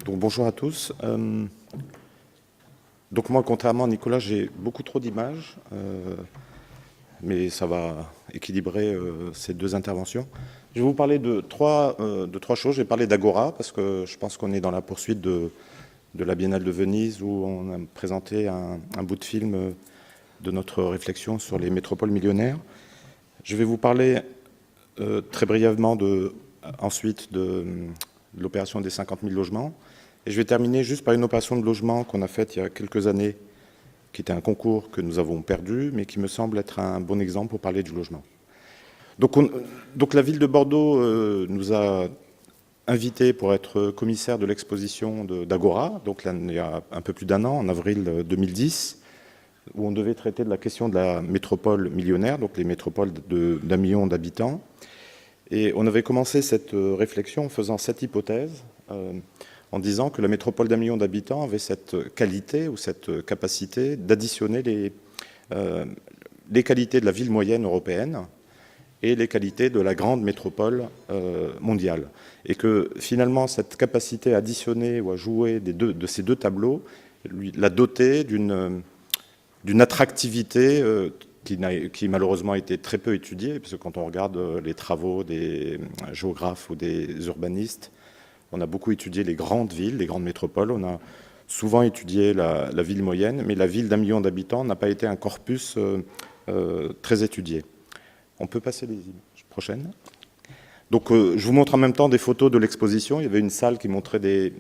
Donc bonjour à tous. Donc moi, contrairement à Nicolas, j'ai beaucoup trop d'images, mais ça va équilibrer ces deux interventions. Je vais vous parler de trois choses. Je vais parler d'Agora, parce que je pense qu'on est dans la poursuite de la Biennale de Venise, où on a présenté un bout de film de notre réflexion sur les métropoles millionnaires. Je vais vous parler très brièvement ensuite de l'opération des 50 000 logements. Et je vais terminer juste par une opération de logement qu'on a faite il y a quelques années, qui était un concours que nous avons perdu, mais qui me semble être un bon exemple pour parler du logement. Donc la ville de Bordeaux nous a invités pour être commissaire de l'exposition d'Agora, donc là, il y a un peu plus d'un an, en avril 2010, où on devait traiter de la question de la métropole millionnaire, donc les métropoles d'1 million d'habitants. Et on avait commencé cette réflexion en faisant cette hypothèse, en disant que la métropole d'1 million d'habitants avait cette qualité ou cette capacité d'additionner les qualités de la ville moyenne européenne et les qualités de la grande métropole mondiale. Et que finalement, cette capacité à additionner ou à jouer de ces deux tableaux l'a doté d'une attractivité qui malheureusement a été très peu étudiée, parce que quand on regarde les travaux des géographes ou des urbanistes, on a beaucoup étudié les grandes villes, les grandes métropoles, on a souvent étudié la ville moyenne, mais la ville d'1 million d'habitants n'a pas été un corpus très étudié. On peut passer les images prochaines. Donc je vous montre en même temps des photos de l'exposition. Il y avait une salle qui montrait des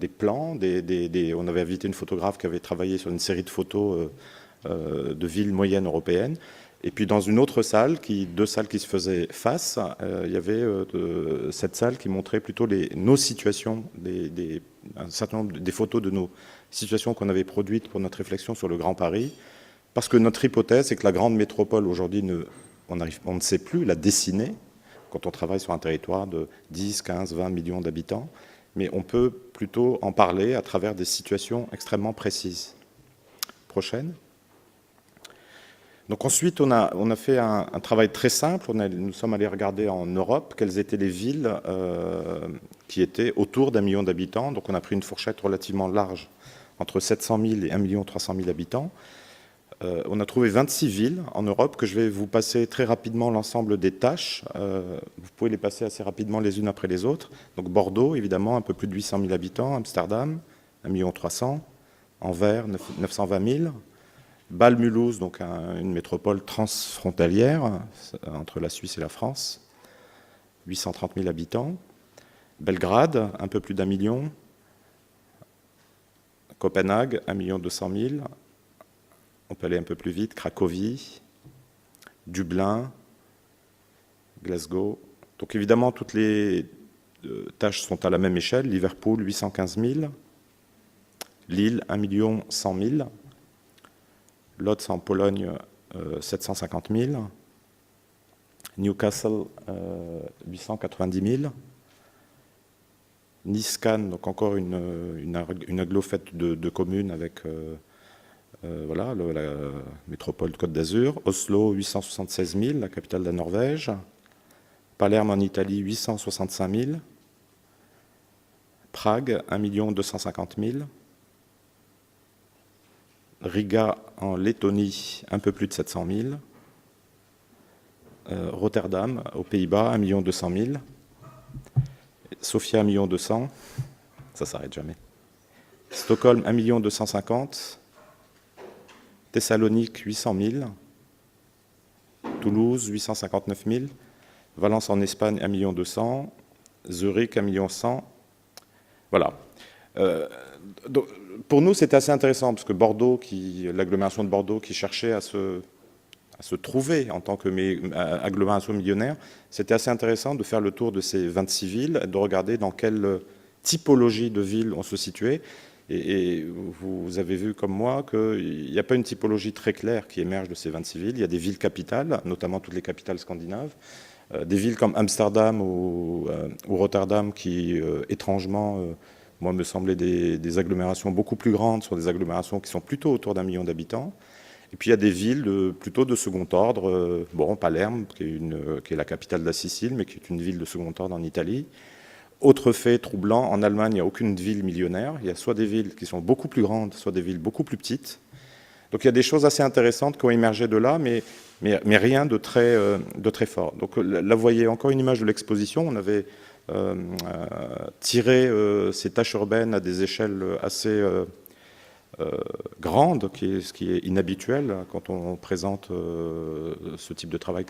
plans, on avait invité une photographe qui avait travaillé sur une série de photos de villes moyennes européennes. Et puis dans une autre salle, deux salles qui se faisaient face, il y avait cette salle qui montrait plutôt nos situations, un certain nombre des photos de nos situations qu'on avait produites pour notre réflexion sur le Grand Paris. Parce que notre hypothèse, c'est que la grande métropole, aujourd'hui, on ne sait plus la dessiner quand on travaille sur un territoire de 10, 15, 20 millions d'habitants, mais on peut plutôt en parler à travers des situations extrêmement précises. Prochaine. Donc ensuite, on a fait un travail très simple. Nous sommes allés regarder en Europe quelles étaient les villes qui étaient autour d'1 million d'habitants. Donc on a pris une fourchette relativement large, entre 700 000 et 1 300 000 habitants. On a trouvé 26 villes en Europe, que je vais vous passer très rapidement l'ensemble des tâches. Vous pouvez les passer assez rapidement les unes après les autres. Donc Bordeaux, évidemment, un peu plus de 800 000 habitants. Amsterdam, 1 300 000. Anvers, 920 000. Bâle-Mulhouse, donc une métropole transfrontalière entre la Suisse et la France, 830 000 habitants. Belgrade, un peu plus d'1 million. Copenhague, 1 200 000. On peut aller un peu plus vite. Cracovie, Dublin, Glasgow. Donc évidemment, toutes les tâches sont à la même échelle. Liverpool, 815 000. Lille, 1 100 000. Lodz en Pologne, 750 000. Newcastle, 890 000. Nice-Cannes, donc encore une agglomération faite de communes avec voilà, la métropole de Côte d'Azur. Oslo, 876 000, la capitale de la Norvège. Palerme en Italie, 865 000. Prague, 1 250 000. Riga en Lettonie, un peu plus de 700 000. Rotterdam, aux Pays-Bas, 1 200 000. Sofia, 1 200 000. Ça ne s'arrête jamais. Stockholm, 1 250 000. Thessalonique, 800 000. Toulouse, 859 000. Valence en Espagne, 1 200 000. Zurich, 1 100 000. Voilà. Donc, pour nous, c'était assez intéressant, parce que l'agglomération de Bordeaux, qui cherchait à se trouver en tant qu'agglomération millionnaire, c'était assez intéressant de faire le tour de ces 26 villes, de regarder dans quelle typologie de ville on se situait. Et vous avez vu comme moi qu'il n'y a pas une typologie très claire qui émerge de ces 26 villes. Il y a des villes capitales, notamment toutes les capitales scandinaves, des villes comme Amsterdam ou Rotterdam qui, étrangement, moi, me semblaient des agglomérations beaucoup plus grandes, sont des agglomérations qui sont plutôt autour d'1 million d'habitants. Et puis il y a des villes plutôt de second ordre, Palerme, qui est la capitale de la Sicile, mais qui est une ville de second ordre en Italie. Autre fait troublant, en Allemagne, il n'y a aucune ville millionnaire. Il y a soit des villes qui sont beaucoup plus grandes, soit des villes beaucoup plus petites. Donc il y a des choses assez intéressantes qui ont émergé de là, mais rien de très fort. Donc là, vous voyez encore une image de l'exposition. On avait tiré ces tâches urbaines à des échelles assez grandes, ce qui est inhabituel quand on présente ce type de travail,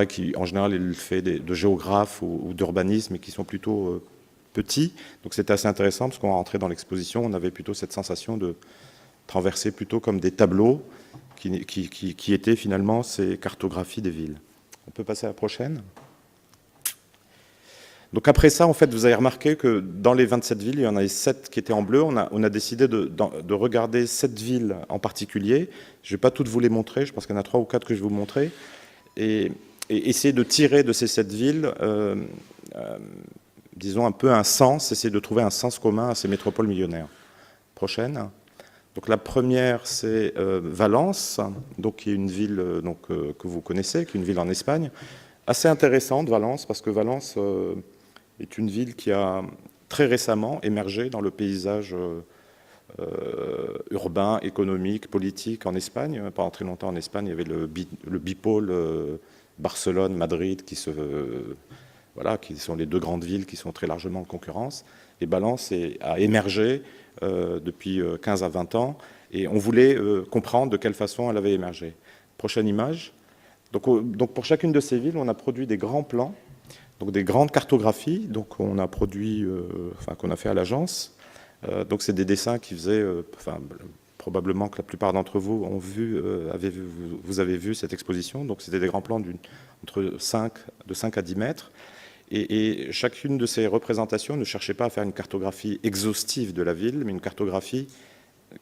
qui en général est le fait de géographes ou d'urbanisme et qui sont plutôt petits. Donc c'était assez intéressant parce qu'on rentrait dans l'exposition, on avait plutôt cette sensation de traverser plutôt comme des tableaux qui étaient finalement ces cartographies des villes. On peut passer à la prochaine. Donc après ça, en fait, vous avez remarqué que dans les 27 villes, il y en avait 7 qui étaient en bleu. On a décidé de regarder 7 villes en particulier. Je ne vais pas toutes vous les montrer, je pense qu'il y en a 3 ou 4 que je vais vous montrer. Et essayer de tirer de ces 7 villes, disons un peu un sens, essayer de trouver un sens commun à ces métropoles millionnaires. Prochaine. Donc la première, c'est Valence, donc, qui est une ville que vous connaissez, qui est une ville en Espagne. Assez intéressante, Valence, parce que Valence est une ville qui a très récemment émergé dans le paysage urbain, économique, politique en Espagne. Pendant très longtemps en Espagne, il y avait le bipôle Barcelone, Madrid, qui sont les 2 grandes villes qui sont très largement en concurrence. Et Valence a émergé depuis 15 à 20 ans, et on voulait comprendre de quelle façon elle avait émergé. Prochaine image. Donc pour chacune de ces villes, on a produit des grands plans, donc des grandes cartographies, donc on a produit, qu'on a fait à l'agence. Donc c'est des dessins qui faisaient, probablement que la plupart d'entre vous ont vu, vous avez vu cette exposition. Donc c'était des grands plans de 5 à 10 mètres. Et chacune de ces représentations ne cherchait pas à faire une cartographie exhaustive de la ville, mais une cartographie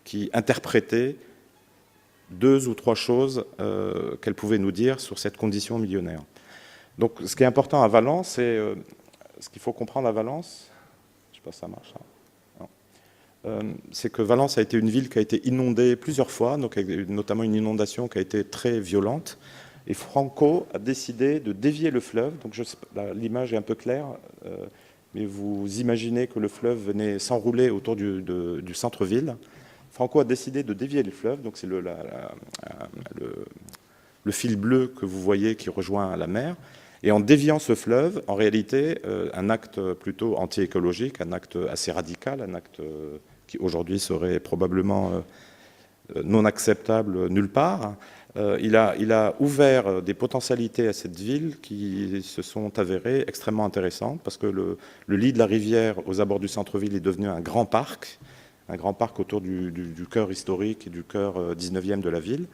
qui interprétait 2 ou 3 choses qu'elle pouvait nous dire sur cette condition millionnaire. Donc ce qui est important à Valence, c'est ce qu'il faut comprendre à Valence, je ne sais pas si ça marche, c'est que Valence a été une ville qui a été inondée plusieurs fois, donc notamment une inondation qui a été très violente. Et Franco a décidé de dévier le fleuve. Donc l'image est un peu claire, mais vous imaginez que le fleuve venait s'enrouler autour du centre-ville. Franco a décidé de dévier le fleuve, donc c'est le fil bleu que vous voyez qui rejoint la mer. Et en déviant ce fleuve, en réalité, un acte plutôt anti-écologique, un acte assez radical, un acte qui aujourd'hui serait probablement non acceptable nulle part, il a ouvert des potentialités à cette ville qui se sont avérées extrêmement intéressantes, parce que le lit de la rivière aux abords du centre-ville est devenu un grand parc autour du cœur historique et du cœur 19e de la ville.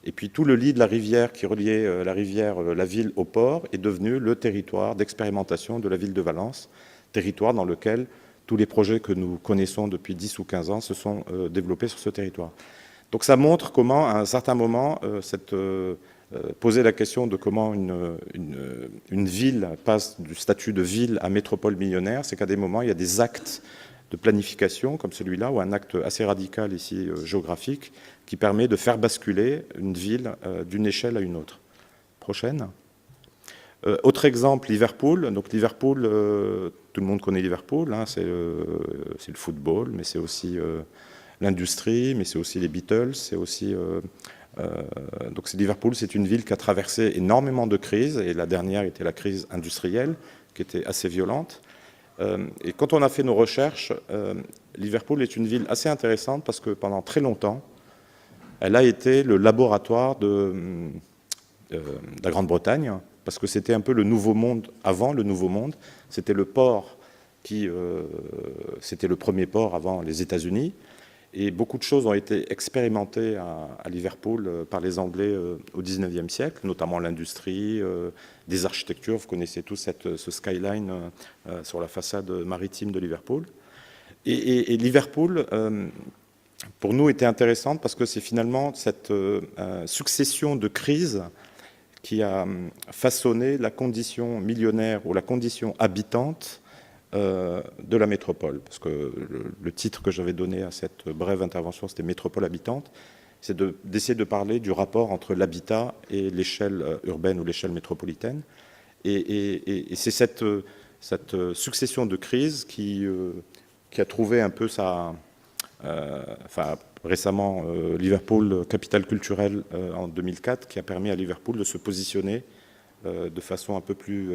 Et puis tout le lit de la rivière qui reliait la ville au port est devenu le territoire d'expérimentation de la ville de Valence, territoire dans lequel tous les projets que nous connaissons depuis 10 ou 15 ans se sont développés sur ce territoire. Donc ça montre comment, à un certain moment, poser la question de comment une ville passe du statut de ville à métropole millionnaire, c'est qu'à des moments, il y a des actes de planification comme celui-là, ou un acte assez radical ici géographique, qui permet de faire basculer une ville d'une échelle à une autre. Prochaine. Autre exemple, Liverpool. Donc Liverpool, tout le monde connaît Liverpool, hein, c'est le football, mais c'est aussi l'industrie, mais c'est aussi les Beatles, c'est aussi... donc Liverpool, c'est une ville qui a traversé énormément de crises, et la dernière était la crise industrielle, qui était assez violente. Et quand on a fait nos recherches, Liverpool est une ville assez intéressante parce que pendant très longtemps, elle a été le laboratoire de la Grande-Bretagne, parce que c'était un peu le Nouveau Monde avant le Nouveau Monde. C'était le port c'était le premier port avant les États-Unis. Et beaucoup de choses ont été expérimentées à Liverpool par les Anglais au XIXe siècle, notamment l'industrie, des architectures. Vous connaissez tous ce skyline sur la façade maritime de Liverpool. Et Liverpool, pour nous, était intéressante parce que c'est finalement cette succession de crises qui a façonné la condition millionnaire ou la condition habitante de la métropole, parce que le titre que j'avais donné à cette brève intervention, c'était métropole habitante, c'est d'essayer de parler du rapport entre l'habitat et l'échelle urbaine ou l'échelle métropolitaine. Et c'est cette succession de crises qui a trouvé un peu sa... enfin, récemment, Liverpool, capitale culturelle en 2004, qui a permis à Liverpool de se positionner de façon un peu plus...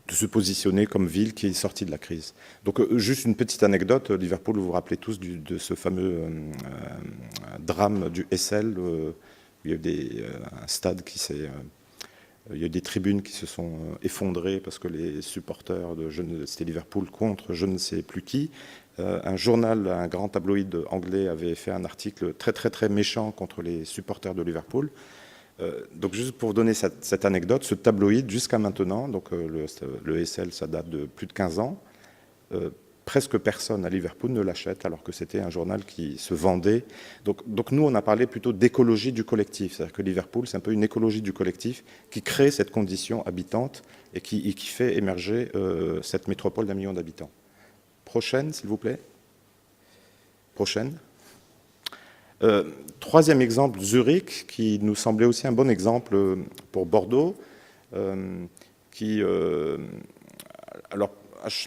de se positionner comme ville qui est sortie de la crise. Donc, juste une petite anecdote, Liverpool, vous vous rappelez tous de ce fameux drame du SL, où il y a eu un stade qui s'est... il y a eu des tribunes qui se sont effondrées parce que les supporters c'était Liverpool contre je ne sais plus qui. Un journal, un grand tabloïd anglais avait fait un article très très très méchant contre les supporters de Liverpool. Donc juste pour vous donner cette anecdote, ce tabloïd jusqu'à maintenant, donc le SL ça date de plus de 15 ans, presque personne à Liverpool ne l'achète alors que c'était un journal qui se vendait. Donc nous on a parlé plutôt d'écologie du collectif, c'est-à-dire que Liverpool c'est un peu une écologie du collectif qui crée cette condition habitante et qui fait émerger cette métropole d'1 million d'habitants. Prochaine s'il vous plaît. Prochaine. Troisième exemple, Zurich, qui nous semblait aussi un bon exemple pour Bordeaux, alors,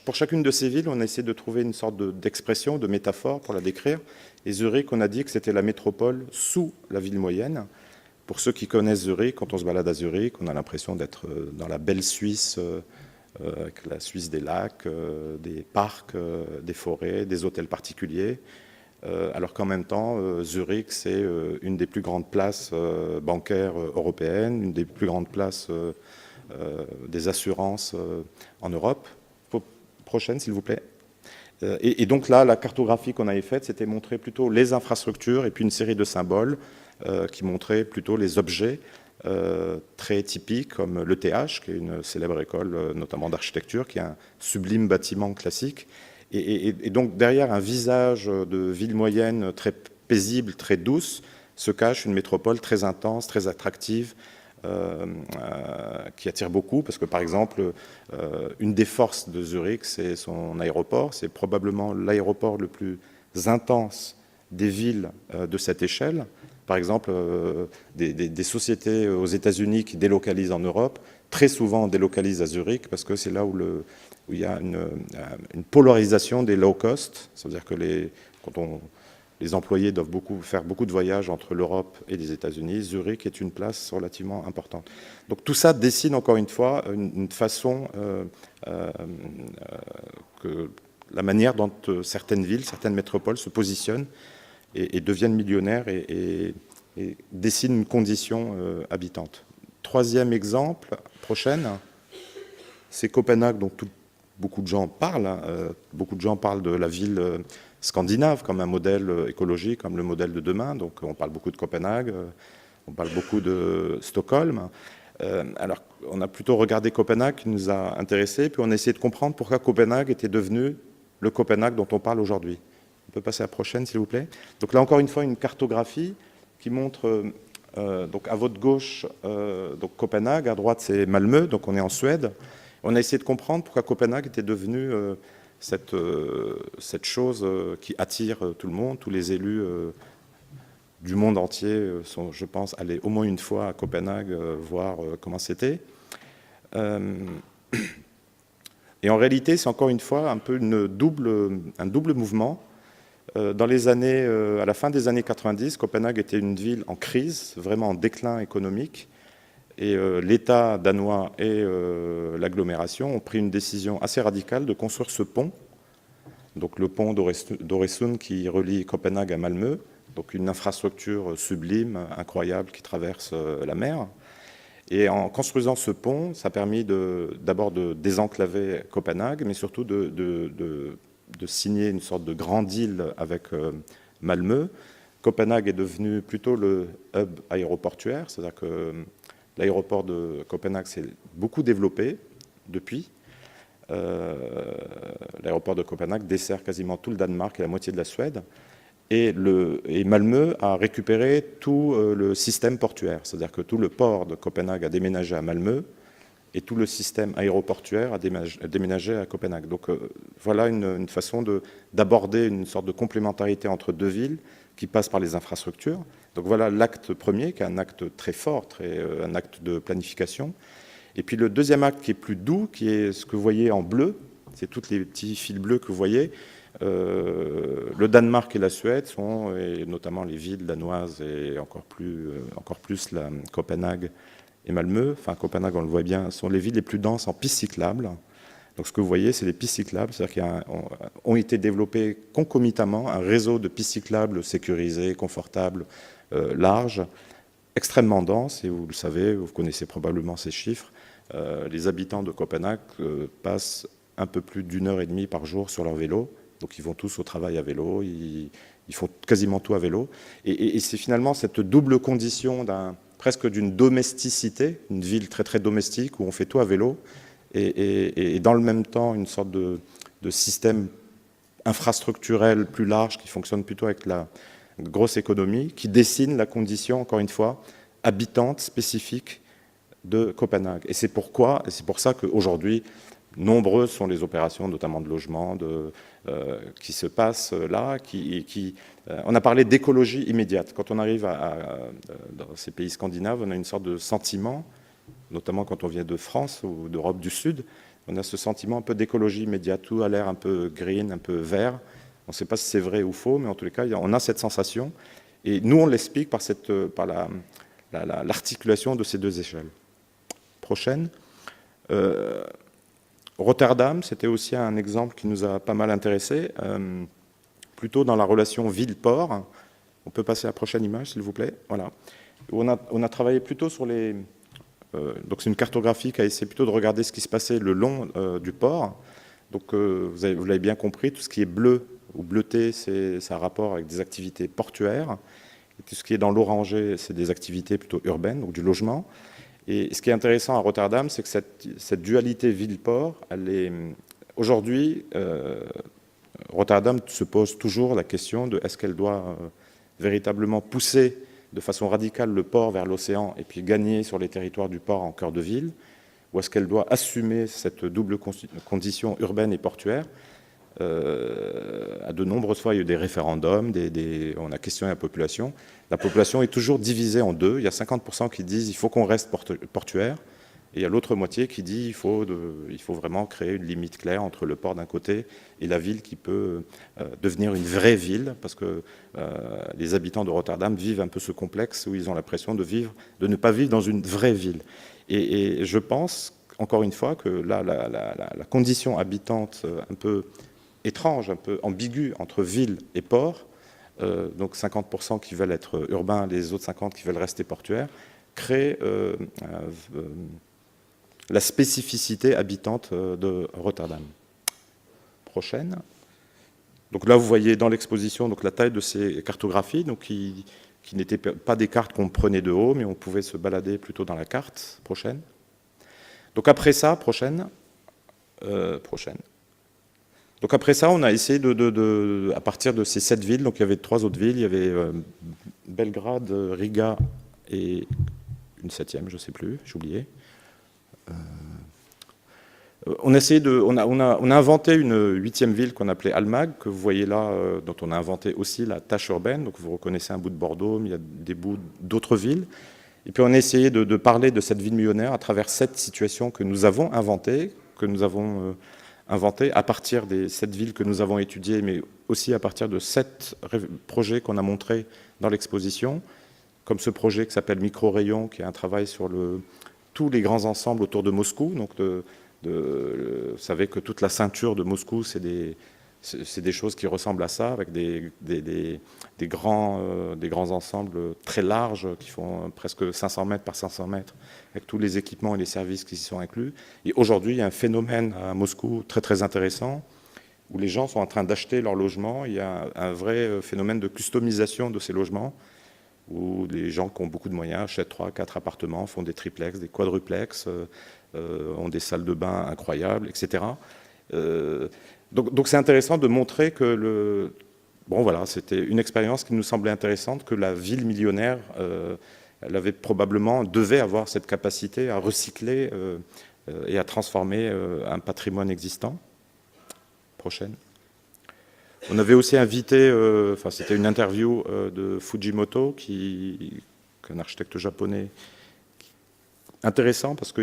pour chacune de ces villes, on a essayé de trouver une sorte d'expression, de métaphore pour la décrire. Et Zurich, on a dit que c'était la métropole sous la ville moyenne. Pour ceux qui connaissent Zurich, quand on se balade à Zurich, on a l'impression d'être dans la belle Suisse, avec la Suisse des lacs, des parcs, des forêts, des hôtels particuliers. Alors qu'en même temps, Zurich, c'est une des plus grandes places bancaires européennes, une des plus grandes places des assurances en Europe. Prochaine, s'il vous plaît. Et donc là, la cartographie qu'on avait faite, c'était montrer plutôt les infrastructures et puis une série de symboles qui montraient plutôt les objets très typiques, comme l'ETH, qui est une célèbre école, notamment d'architecture, qui est un sublime bâtiment classique. Et donc, derrière un visage de ville moyenne très paisible, très douce, se cache une métropole très intense, très attractive, qui attire beaucoup, parce que, par exemple, une des forces de Zurich, c'est son aéroport. C'est probablement l'aéroport le plus intense des villes de cette échelle. Par exemple, des sociétés aux États-Unis qui délocalisent en Europe, très souvent délocalisent à Zurich, parce que c'est là où il y a une polarisation des low cost, c'est-à-dire que les employés doivent faire beaucoup de voyages entre l'Europe et les États-Unis. Zurich est une place relativement importante. Donc tout ça dessine encore une fois une façon, que la manière dont certaines villes, certaines métropoles se positionnent et deviennent millionnaires et dessinent une condition habitante. Troisième exemple, prochaine, c'est Copenhague, dont beaucoup de gens parlent. Beaucoup de gens parlent de la ville scandinave comme un modèle écologique, comme le modèle de demain. Donc on parle beaucoup de Copenhague, on parle beaucoup de Stockholm. Alors on a plutôt regardé Copenhague qui nous a intéressés, puis on a essayé de comprendre pourquoi Copenhague était devenu le Copenhague dont on parle aujourd'hui. On peut passer à la prochaine, s'il vous plaît. Donc là encore une fois, une cartographie qui montre, donc à votre gauche, donc Copenhague, à droite c'est Malmö, donc on est en Suède. On a essayé de comprendre pourquoi Copenhague était devenu cette chose qui attire tout le monde. Tous les élus du monde entier sont, je pense, allés au moins une fois à Copenhague voir comment c'était. Et en réalité, c'est encore une fois un peu un double mouvement. Dans les années, à la fin des années 90, Copenhague était une ville en crise, vraiment en déclin économique. Et l'État danois et l'agglomération ont pris une décision assez radicale de construire ce pont, donc le pont d'Øresund qui relie Copenhague à Malmö, donc une infrastructure sublime, incroyable, qui traverse la mer. Et en construisant ce pont, ça a permis d'abord de désenclaver Copenhague, mais surtout de signer une sorte de grand deal avec Malmö. Copenhague est devenu plutôt le hub aéroportuaire, c'est-à-dire que l'aéroport de Copenhague s'est beaucoup développé depuis. L'aéroport de Copenhague dessert quasiment tout le Danemark et la moitié de la Suède. Et Malmö a récupéré tout le système portuaire, c'est-à-dire que tout le port de Copenhague a déménagé à Malmö. et tout le système aéroportuaire a déménagé à Copenhague. Donc voilà une façon d'aborder une sorte de complémentarité entre deux villes qui passe par les infrastructures. Donc voilà l'acte premier, qui est un acte très fort, un acte de planification. Et puis le deuxième acte qui est plus doux, qui est ce que vous voyez en bleu, c'est tous les petits fils bleus que vous voyez. Le Danemark et la Suède sont, et notamment les villes danoises et encore plus la Copenhague et Malmö, enfin Copenhague on le voit bien, sont les villes les plus denses en pistes cyclables. Donc ce que vous voyez, c'est les pistes cyclables, c'est-à-dire qu'ont été développés concomitamment un réseau de pistes cyclables sécurisées, confortables, larges, extrêmement denses, et vous le savez, vous connaissez probablement ces chiffres, les habitants de Copenhague passent un peu plus d'1h30 par jour sur leur vélo, donc ils vont tous au travail à vélo, ils font quasiment tout à vélo, et c'est finalement cette double condition presque d'une domesticité, une ville très très domestique où on fait tout à vélo, et dans le même temps une sorte de système infrastructurel plus large qui fonctionne plutôt avec la grosse économie, qui dessine la condition, encore une fois, habitante spécifique de Copenhague. Et c'est pour ça qu'aujourd'hui, nombreuses sont les opérations, notamment de logement, qui se passent là. On a parlé d'écologie immédiate. Quand on arrive dans ces pays scandinaves, on a une sorte de sentiment, notamment quand on vient de France ou d'Europe du Sud, on a ce sentiment un peu d'écologie immédiate. Tout a l'air un peu green, un peu vert. On ne sait pas si c'est vrai ou faux, mais en tous les cas, on a cette sensation. Et nous, on l'explique par l'articulation de ces deux échelles. Prochaine. Rotterdam, c'était aussi un exemple qui nous a pas mal intéressé, plutôt dans la relation ville-port. On peut passer à la prochaine image, s'il vous plaît. Voilà. On a travaillé plutôt sur les... donc c'est une cartographie qui a essayé plutôt de regarder ce qui se passait le long du port. Donc vous l'avez bien compris, tout ce qui est bleu ou bleuté, c'est un rapport avec des activités portuaires. Et tout ce qui est dans l'orangé, c'est des activités plutôt urbaines, donc du logement. Et ce qui est intéressant à Rotterdam, c'est que cette dualité ville-port, aujourd'hui, Rotterdam se pose toujours la question de est-ce qu'elle doit véritablement pousser de façon radicale le port vers l'océan et puis gagner sur les territoires du port en cœur de ville, ou est-ce qu'elle doit assumer cette double condition urbaine et portuaire. À de nombreuses fois, il y a eu des référendums, on a questionné la population. La population est toujours divisée en deux. Il y a 50% qui disent qu'il faut qu'on reste portuaire, et il y a l'autre moitié qui dit qu'il faut vraiment créer une limite claire entre le port d'un côté et la ville qui peut devenir une vraie ville, parce que les habitants de Rotterdam vivent un peu ce complexe où ils ont l'impression de ne pas vivre dans une vraie ville. Et je pense, encore une fois, que là, la condition habitante un peu étrange, un peu ambiguë entre ville et port, donc 50% qui veulent être urbains, les autres 50% qui veulent rester portuaires, crée la spécificité habitante de Rotterdam. Prochaine. Donc là, vous voyez dans l'exposition la taille de ces cartographies, donc qui n'étaient pas des cartes qu'on prenait de haut, mais on pouvait se balader plutôt dans la carte. Prochaine. Donc après ça, prochaine. Donc après ça, on a essayé à partir de ces 7 villes, donc il y avait 3 autres villes, il y avait Belgrade, Riga et une 7e, je ne sais plus, j'ai oublié. On a inventé une 8e ville qu'on appelait Almag, que vous voyez là, dont on a inventé aussi la tâche urbaine. Donc vous reconnaissez un bout de Bordeaux, mais il y a des bouts d'autres villes. Et puis on a essayé de parler de cette ville millionnaire à travers 7 situations que nous avons inventées, à partir des 7 villes que nous avons étudiées, mais aussi à partir de 7 projets qu'on a montrés dans l'exposition, comme ce projet qui s'appelle Micro-Rayon, qui est un travail sur tous les grands ensembles autour de Moscou. Donc vous savez que toute la ceinture de Moscou, c'est des choses qui ressemblent à ça, avec des grands ensembles très larges qui font presque 500 mètres par 500 mètres, avec tous les équipements et les services qui y sont inclus. Et aujourd'hui, il y a un phénomène à Moscou très très intéressant, où les gens sont en train d'acheter leur logement. Il y a un vrai phénomène de customisation de ces logements, où les gens qui ont beaucoup de moyens achètent 3, 4 appartements, font des triplex, des quadruplex, ont des salles de bain incroyables, etc. Donc c'est intéressant de montrer que bon voilà, c'était une expérience qui nous semblait intéressante, que la ville millionnaire, elle devait avoir cette capacité à recycler et à transformer un patrimoine existant. Prochaine. On avait aussi invité, enfin c'était une interview de Fujimoto, un architecte japonais intéressant, parce que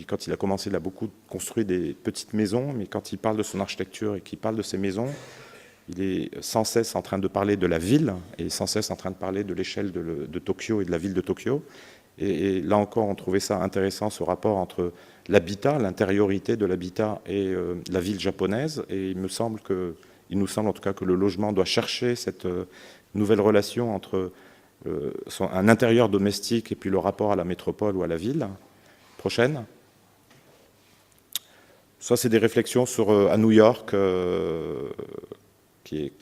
quand il a commencé, il a beaucoup construit des petites maisons, mais quand il parle de son architecture et qu'il parle de ses maisons, il est sans cesse en train de parler de la ville, et sans cesse en train de parler de l'échelle de Tokyo et de la ville de Tokyo. Et là encore, on trouvait ça intéressant, ce rapport entre l'habitat, l'intériorité de l'habitat et la ville japonaise. Et il nous semble en tout cas que le logement doit chercher cette nouvelle relation entre un intérieur domestique et puis le rapport à la métropole ou à la ville. Prochaine. Ça, c'est des réflexions sur, à New York, qui est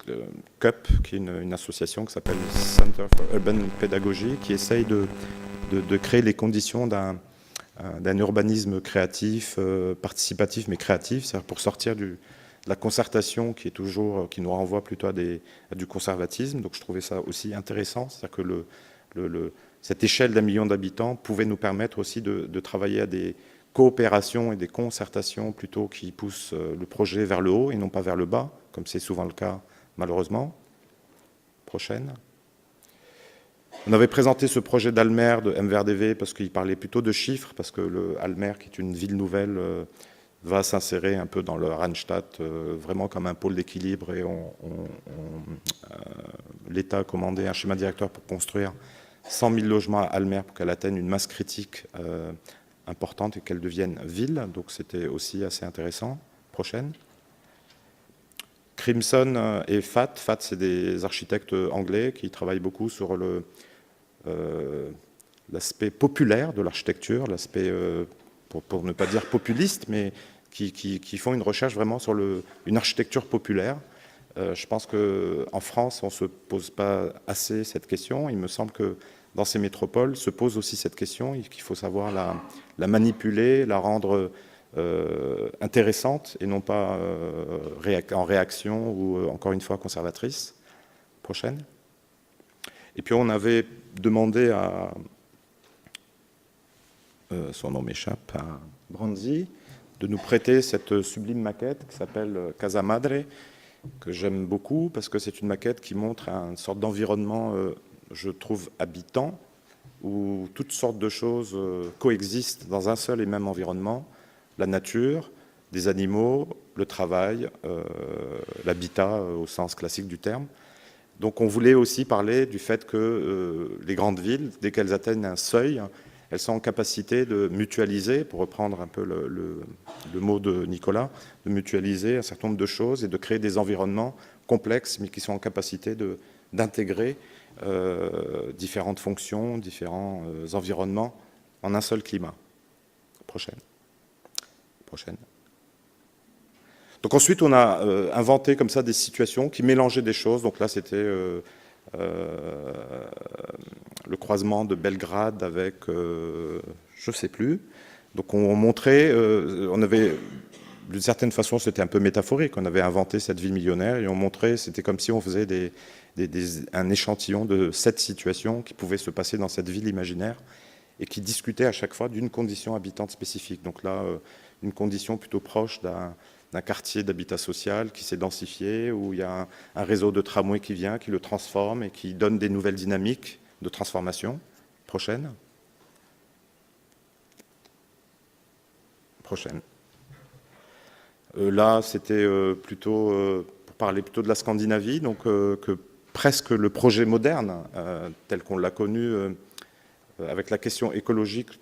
CUP, qui est une association qui s'appelle Center for Urban Pedagogy, qui essaye de créer les conditions d'un urbanisme créatif, participatif, mais créatif, c'est-à-dire pour sortir de la concertation qui nous renvoie plutôt à du conservatisme. Donc je trouvais ça aussi intéressant, c'est-à-dire que cette échelle d'1 million d'habitants pouvait nous permettre aussi de travailler à des coopérations et des concertations plutôt qui poussent le projet vers le haut et non pas vers le bas, comme c'est souvent le cas malheureusement. Prochaine. On avait présenté ce projet d'Almer de MVRDV parce qu'il parlait plutôt de chiffres, parce que Almer, qui est une ville nouvelle, va s'insérer un peu dans le Randstad, vraiment comme un pôle d'équilibre, et l'État a commandé un schéma directeur pour construire 100 000 logements à Almer pour qu'elle atteigne une masse critique importante et qu'elle devienne ville. Donc c'était aussi assez intéressant. Prochaine. Crimson et FAT. FAT, c'est des architectes anglais qui travaillent beaucoup sur l'aspect populaire de l'architecture, l'aspect, pour ne pas dire populiste, mais qui font une recherche vraiment sur une architecture populaire. Je pense qu'en France, on ne se pose pas assez cette question. Il me semble que dans ces métropoles se pose aussi cette question, qu'il faut savoir la manipuler, la rendre intéressante et non pas en réaction ou encore une fois conservatrice. Prochaine. Et puis on avait demandé à, son nom m'échappe, à Branzi, de nous prêter cette sublime maquette qui s'appelle Casa Madre, que j'aime beaucoup parce que c'est une maquette qui montre une sorte d'environnement, je trouve, habitant, où toutes sortes de choses coexistent dans un seul et même environnement, la nature, des animaux, le travail, l'habitat au sens classique du terme. Donc on voulait aussi parler du fait que les grandes villes, dès qu'elles atteignent un seuil, elles sont en capacité de mutualiser, pour reprendre un peu le mot de Nicolas, de mutualiser un certain nombre de choses et de créer des environnements complexes, mais qui sont en capacité d'intégrer différentes fonctions, différents environnements en un seul climat. Prochaine. Donc ensuite, on a inventé comme ça des situations qui mélangeaient des choses. Donc là, c'était le croisement de Belgrade avec, je ne sais plus. Donc on montrait, on avait, d'une certaine façon, c'était un peu métaphorique. On avait inventé cette ville millionnaire et on montrait, c'était comme si on faisait un échantillon de 7 situations qui pouvaient se passer dans cette ville imaginaire et qui discutaient à chaque fois d'une condition habitante spécifique. Donc là, une condition plutôt proche d'un quartier d'habitat social qui s'est densifié, où il y a un réseau de tramway qui vient, qui le transforme et qui donne des nouvelles dynamiques de transformation. Prochaine. Là, c'était plutôt, pour parler plutôt de la Scandinavie, donc que presque le projet moderne, tel qu'on l'a connu, avec la question écologique,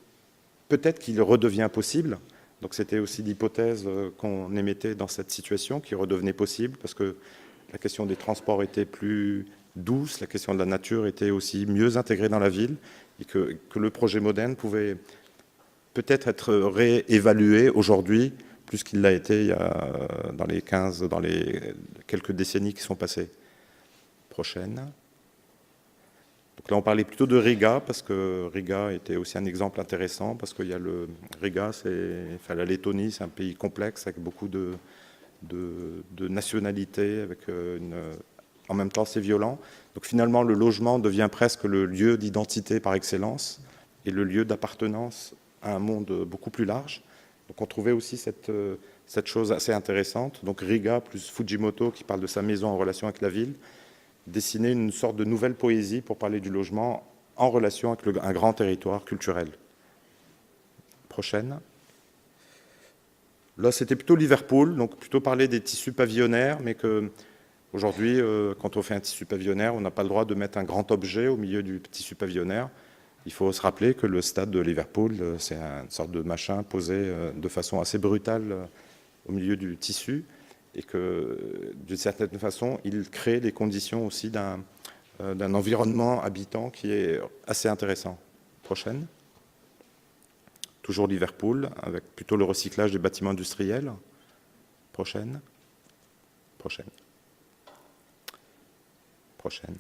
peut-être qu'il redevient possible. Donc c'était aussi l'hypothèse qu'on émettait dans cette situation, qui redevenait possible, parce que la question des transports était plus douce, la question de la nature était aussi mieux intégrée dans la ville, et que le projet moderne pouvait peut-être être réévalué aujourd'hui, plus qu'il l'a été dans les quelques décennies qui sont passées. Prochaine. Donc là, on parlait plutôt de Riga, parce que Riga était aussi un exemple intéressant, parce qu'il y a Riga, la Lettonie, c'est un pays complexe, avec beaucoup de nationalités, avec en même temps, c'est violent. Donc finalement, le logement devient presque le lieu d'identité par excellence, et le lieu d'appartenance à un monde beaucoup plus large. Donc on trouvait aussi cette chose assez intéressante. Donc Riga plus Fujimoto, qui parle de sa maison en relation avec la ville, dessiner une sorte de nouvelle poésie pour parler du logement en relation avec un grand territoire culturel. Prochaine. Là, c'était plutôt Liverpool, donc plutôt parler des tissus pavillonnaires, mais que aujourd'hui, quand on fait un tissu pavillonnaire, on n'a pas le droit de mettre un grand objet au milieu du tissu pavillonnaire. Il faut se rappeler que le stade de Liverpool, c'est une sorte de machin posé de façon assez brutale au milieu du tissu, et que d'une certaine façon, il crée les conditions aussi d'un environnement habitant qui est assez intéressant. Prochaine. Toujours Liverpool, avec plutôt le recyclage des bâtiments industriels. Prochaine. Prochaine. Prochaine.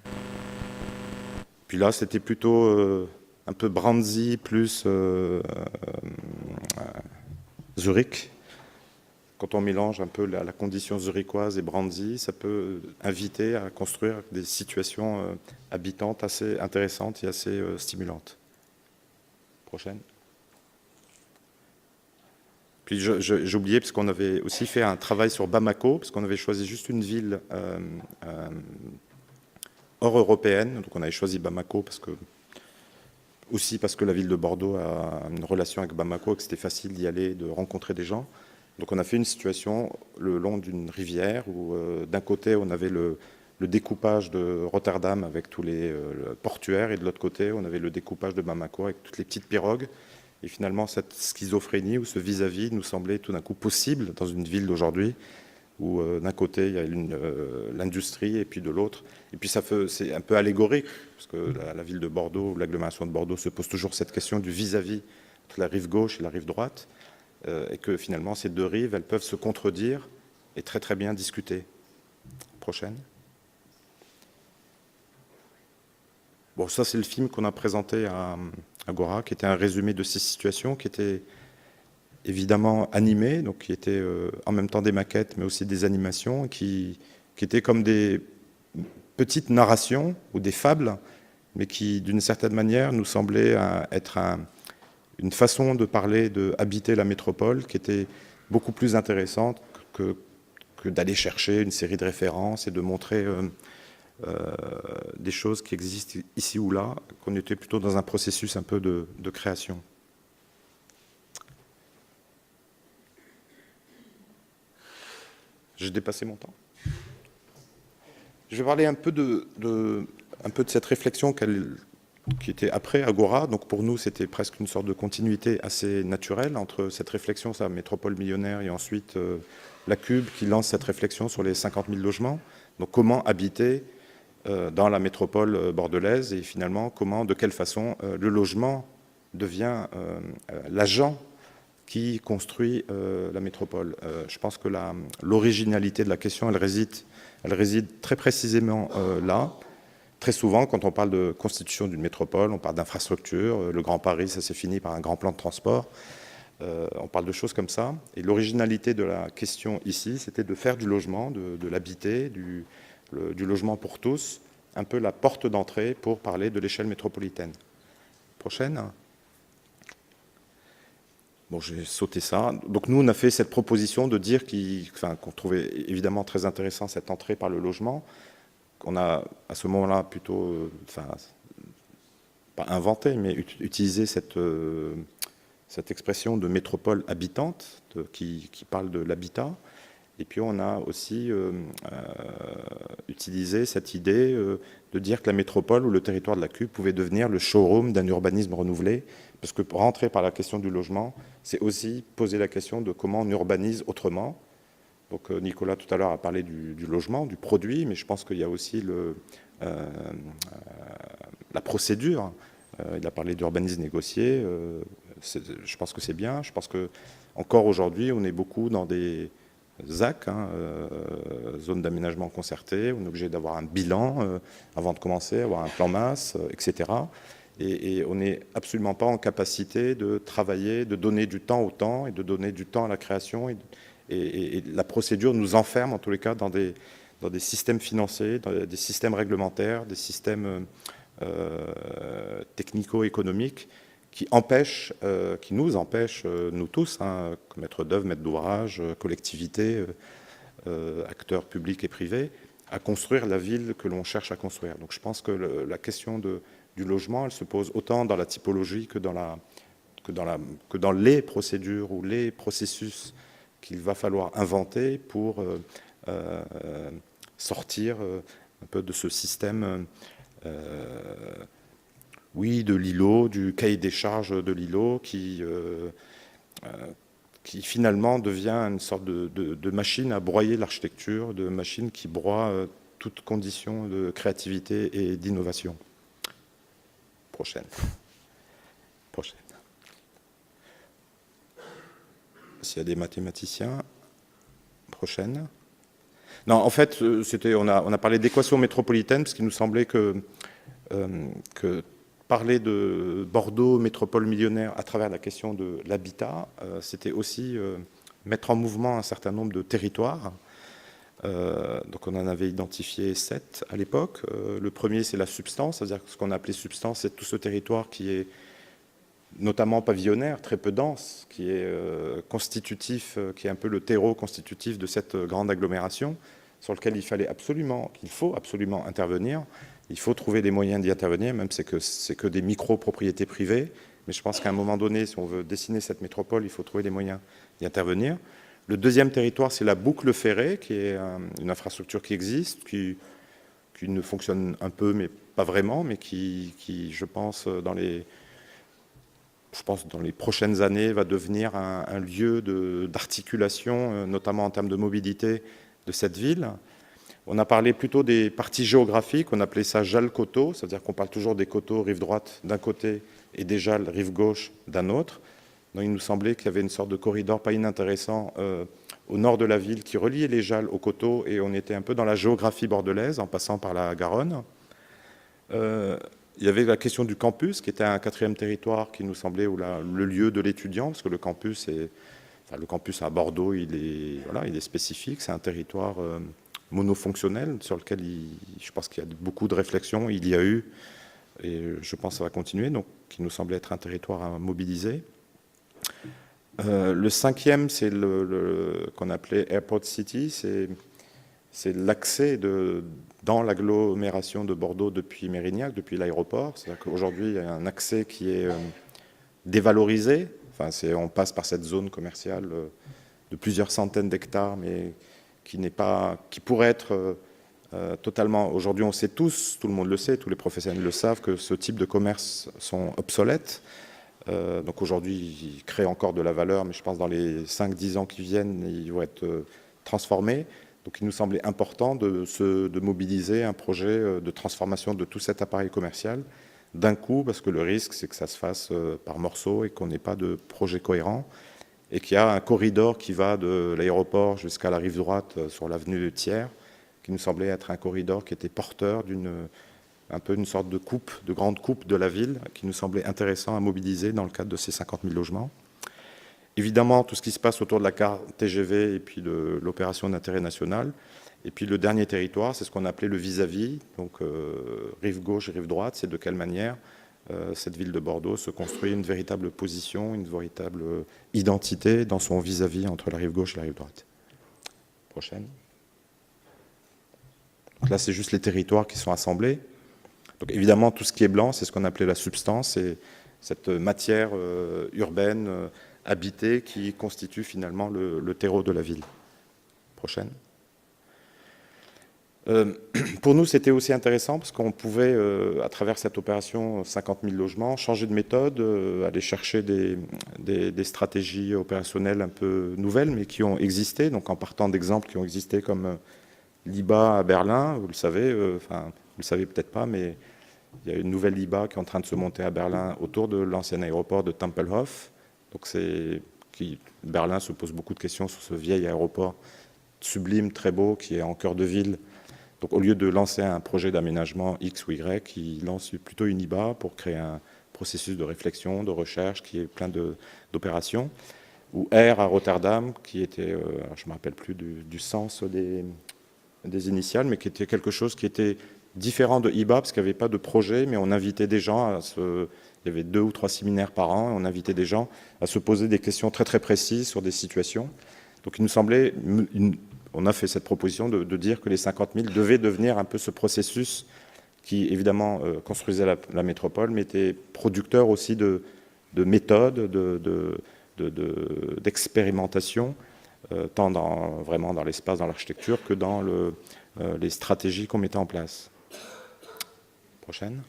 Puis là, c'était plutôt un peu Brandsy plus Zurich. Quand on mélange un peu la condition zurichoise et Brandsy, ça peut inviter à construire des situations habitantes assez intéressantes et assez stimulantes. Prochaine. Puis j'ai oublié, parce qu'on avait aussi fait un travail sur Bamako, parce qu'on avait choisi juste une ville hors européenne. Donc on avait choisi Bamako aussi parce que la ville de Bordeaux a une relation avec Bamako et que c'était facile d'y aller, de rencontrer des gens. Donc on a fait une situation le long d'une rivière où d'un côté on avait le découpage de Rotterdam avec tous les portuaires, et de l'autre côté on avait le découpage de Bamako avec toutes les petites pirogues. Et finalement, cette schizophrénie ou ce vis-à-vis nous semblait tout d'un coup possible dans une ville d'aujourd'hui, où d'un côté, il y a l'industrie, et puis de l'autre. Et puis c'est un peu allégorique, parce que la ville de Bordeaux, ou l'agglomération de Bordeaux, se pose toujours cette question du vis-à-vis entre la rive gauche et la rive droite, et que finalement, ces deux rives, elles peuvent se contredire et très très bien discuter. Prochaine. Bon, ça, c'est le film qu'on a présenté à Agora, qui était un résumé de ces situations, qui était évidemment animé, donc qui était en même temps des maquettes, mais aussi des animations, qui étaient comme des petites narrations ou des fables, mais qui, d'une certaine manière, nous semblaient être une façon de parler, de habiter la métropole, qui était beaucoup plus intéressante que d'aller chercher une série de références et de montrer des choses qui existent ici ou là, qu'on était plutôt dans un processus un peu de création. J'ai dépassé mon temps. Je vais parler un peu de cette réflexion qui était après Agora. Donc pour nous, c'était presque une sorte de continuité assez naturelle entre cette réflexion sur la métropole millionnaire et ensuite la Cube qui lance cette réflexion sur les 50 000 logements. Donc comment habiter dans la métropole bordelaise, et finalement de quelle façon le logement devient l'agent qui construit la métropole. Je pense que l'originalité de la question, elle réside très précisément là. Très souvent, quand on parle de constitution d'une métropole, on parle d'infrastructure. Le Grand Paris, ça s'est fini par un grand plan de transport. On parle de choses comme ça. Et l'originalité de la question ici, c'était de faire du logement, de l'habiter, du logement pour tous, un peu la porte d'entrée pour parler de l'échelle métropolitaine. Prochaine. Bon, j'ai sauté ça. Donc nous, on a fait cette proposition de dire qu'on trouvait évidemment très intéressant cette entrée par le logement. On a à ce moment-là plutôt, pas inventé, mais utilisé cette expression de métropole habitante qui parle de l'habitat. Et puis on a aussi utilisé cette idée de dire que la métropole ou le territoire de la Cube pouvait devenir le showroom d'un urbanisme renouvelé, parce que pour rentrer par la question du logement, c'est aussi poser la question de comment on urbanise autrement. Donc Nicolas tout à l'heure a parlé du logement, du produit, mais je pense qu'il y a aussi la procédure. Il a parlé d'urbanisme négocié. Je pense que c'est bien. Je pense que encore aujourd'hui, on est beaucoup dans des ZAC, zone d'aménagement concerté. On est obligé d'avoir un bilan avant de commencer, avoir un plan masse, etc. Et on n'est absolument pas en capacité de travailler, de donner du temps au temps et de donner du temps à la création. Et la procédure nous enferme, en tous les cas, dans des systèmes financiers, dans des systèmes réglementaires, des systèmes technico-économiques qui nous empêche, nous tous, hein, maîtres d'œuvre, maîtres d'ouvrage, collectivités, acteurs publics et privés, à construire la ville que l'on cherche à construire. Donc je pense que la question du logement, elle se pose autant dans la typologie que dans les procédures ou les processus qu'il va falloir inventer pour sortir un peu de ce système, oui, de l'îlot, du cahier des charges de l'îlot, qui finalement devient une sorte de machine à broyer l'architecture, de machine qui broie toute condition de créativité et d'innovation. Prochaine. S'il y a des mathématiciens. Prochaine. Non, en fait, on a parlé d'équation métropolitaine, parce qu'il nous semblait que parler de Bordeaux, métropole millionnaire, à travers la question de l'habitat, c'était aussi mettre en mouvement un certain nombre de territoires. Donc on en avait identifié 7 à l'époque. Le premier, c'est la substance, c'est-à-dire que ce qu'on a appelé substance, c'est tout ce territoire qui est notamment pavillonnaire, très peu dense, qui est constitutif, qui est un peu le terreau constitutif de cette grande agglomération, sur lequel qu'il faut absolument intervenir. Il faut trouver des moyens d'y intervenir, même si c'est que des micro-propriétés privées. Mais je pense qu'à un moment donné, si on veut dessiner cette métropole, il faut trouver des moyens d'y intervenir. Le deuxième territoire, c'est la boucle ferrée, qui est une infrastructure qui existe, qui ne fonctionne un peu, mais pas vraiment, mais qui je pense, dans les prochaines années, va devenir un lieu d'articulation, notamment en termes de mobilité de cette ville. On a parlé plutôt des parties géographiques, on appelait ça JAL-Coteau, c'est-à-dire qu'on parle toujours des coteaux rive droite d'un côté et des JAL rive gauche d'un autre. Donc il nous semblait qu'il y avait une sorte de corridor pas inintéressant au nord de la ville qui reliait les JAL aux coteaux, et on était un peu dans la géographie bordelaise en passant par la Garonne. Il y avait la question du campus, qui était un quatrième territoire qui nous semblait le lieu de l'étudiant, parce que le campus à Bordeaux, il est spécifique, c'est un territoire monofonctionnel sur lequel je pense qu'il y a beaucoup de réflexions, il y a eu, et je pense que ça va continuer, donc qui nous semblait être un territoire à mobiliser. Le cinquième, c'est qu'on appelait Airport City, c'est l'accès dans l'agglomération de Bordeaux depuis Mérignac, depuis l'aéroport. C'est-à-dire qu'aujourd'hui, il y a un accès qui est dévalorisé. Enfin, on passe par cette zone commerciale de plusieurs centaines d'hectares, mais qui pourrait être totalement... Aujourd'hui, on sait tous, tout le monde le sait, tous les professionnels le savent, que ce type de commerce sont obsolètes. Donc aujourd'hui, ils créent encore de la valeur, mais je pense que dans les 5-10 ans qui viennent, ils vont être transformés. Donc il nous semblait important de mobiliser un projet de transformation de tout cet appareil commercial d'un coup, parce que le risque, c'est que ça se fasse par morceaux et qu'on n'ait pas de projet cohérent, et qu'il y a un corridor qui va de l'aéroport jusqu'à la rive droite sur l'avenue de Thiers, qui nous semblait être un corridor qui était porteur un peu une sorte de grande coupe de la ville, qui nous semblait intéressant à mobiliser dans le cadre de ces 50 000 logements. Évidemment, tout ce qui se passe autour de la carte TGV et puis de l'opération d'intérêt national. Et puis le dernier territoire, c'est ce qu'on appelait le vis-à-vis, donc rive gauche et rive droite, c'est de quelle manière cette ville de Bordeaux se construit une véritable position, une véritable identité dans son vis-à-vis entre la rive gauche et la rive droite. Prochaine. Donc là, c'est juste les territoires qui sont assemblés. Donc évidemment, tout ce qui est blanc, c'est ce qu'on appelait la substance, c'est cette matière urbaine habitée qui constitue finalement le terreau de la ville. Prochaine. Pour nous, c'était aussi intéressant parce qu'on pouvait, à travers cette opération 50 000 logements, changer de méthode, aller chercher des stratégies opérationnelles un peu nouvelles, mais qui ont existé, donc en partant d'exemples qui ont existé comme l'IBA à Berlin, vous le savez, enfin, vous le savez peut-être pas, mais il y a une nouvelle IBA qui est en train de se monter à Berlin autour de l'ancien aéroport de Tempelhof. Donc Berlin se pose beaucoup de questions sur ce vieil aéroport sublime, très beau, qui est en cœur de ville. Donc au lieu de lancer un projet d'aménagement X ou Y, il lance plutôt une IBA pour créer un processus de réflexion, de recherche, qui est plein d'opérations. Ou R à Rotterdam, qui était, je ne me rappelle plus du sens des initiales, mais qui était quelque chose qui était différent de IBA, parce qu'il n'y avait pas de projet, mais on invitait des gens à se Il y avait 2 ou 3 séminaires par an, et on invitait des gens à se poser des questions très très précises sur des situations. Donc il nous semblait, on a fait cette proposition de dire que les 50 000 devaient devenir un peu ce processus qui évidemment construisait la métropole, mais était producteur aussi de méthodes, d'expérimentation, tant vraiment dans l'espace, dans l'architecture, que dans les stratégies qu'on mettait en place. Prochaine.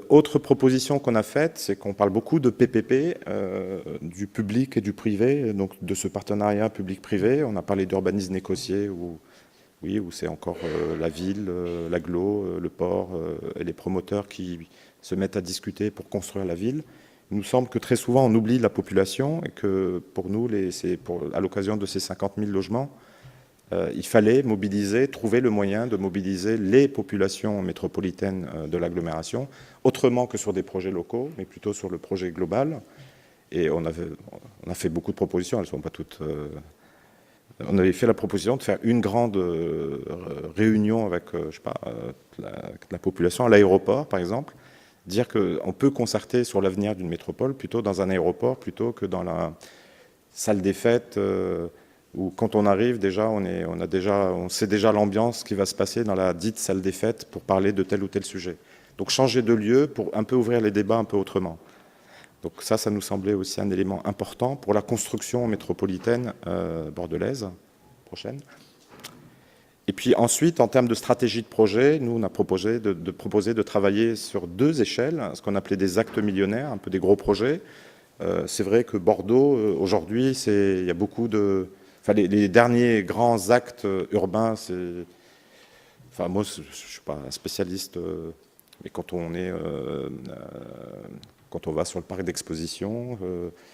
Autre proposition qu'on a faite, c'est qu'on parle beaucoup de PPP, du public et du privé, donc de ce partenariat public-privé. On a parlé d'urbanisme négocié, où c'est encore la ville, l'agglo, le port et les promoteurs qui se mettent à discuter pour construire la ville. Il nous semble que très souvent on oublie la population et que pour nous, à l'occasion de ces 50 000 logements, il fallait mobiliser, trouver le moyen de mobiliser les populations métropolitaines de l'agglomération, autrement que sur des projets locaux, mais plutôt sur le projet global. Et on a fait beaucoup de propositions, elles ne sont pas toutes... on avait fait la proposition de faire une grande réunion avec, je sais pas, la population à l'aéroport, par exemple, dire qu'on peut concerter sur l'avenir d'une métropole plutôt dans un aéroport, plutôt que dans la salle des fêtes, où quand on arrive, déjà, on sait déjà l'ambiance qui va se passer dans la dite salle des fêtes pour parler de tel ou tel sujet. Donc changer de lieu pour un peu ouvrir les débats un peu autrement. Donc ça nous semblait aussi un élément important pour la construction métropolitaine bordelaise. Prochaine. Et puis ensuite, en termes de stratégie de projet, nous, on a proposé de travailler sur 2 échelles, ce qu'on appelait des actes millionnaires, un peu des gros projets. C'est vrai que Bordeaux, aujourd'hui, il y a beaucoup de... Enfin, les derniers grands actes urbains, c'est... Enfin, moi, je ne suis pas un spécialiste, mais quand on va sur le parc d'exposition,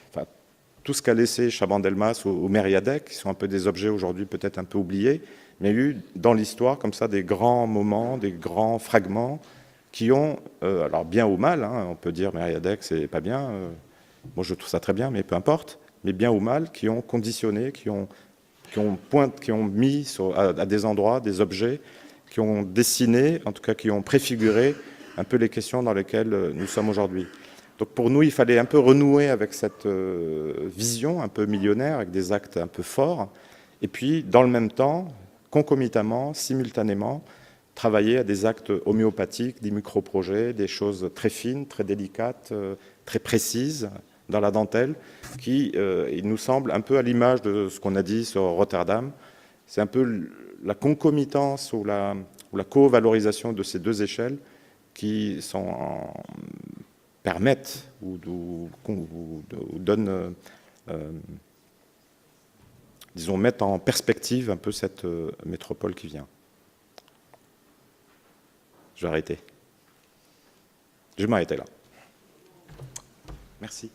enfin, tout ce qu'a laissé Chaban-Delmas ou Mériadec, qui sont un peu des objets aujourd'hui peut-être un peu oubliés, mais il y a eu dans l'histoire comme ça des grands moments, des grands fragments qui ont, alors bien ou mal, hein, on peut dire Mériadec c'est pas bien, moi je trouve ça très bien, mais peu importe, mais bien ou mal, qui ont conditionné, qui ont mis à des endroits des objets, qui ont dessiné, en tout cas qui ont préfiguré un peu les questions dans lesquelles nous sommes aujourd'hui. Donc pour nous, il fallait un peu renouer avec cette vision un peu millionnaire, avec des actes un peu forts, et puis dans le même temps, concomitamment, simultanément, travailler à des actes homéopathiques, des micro-projets, des choses très fines, très délicates, très précises dans la dentelle, qui, il nous semble, un peu à l'image de ce qu'on a dit sur Rotterdam, c'est un peu la concomitance ou la co-valorisation de ces 2 échelles qui permettent ou donnent, disons, mettent en perspective un peu cette métropole qui vient. Je vais arrêter. Je vais m'arrêter là. Merci.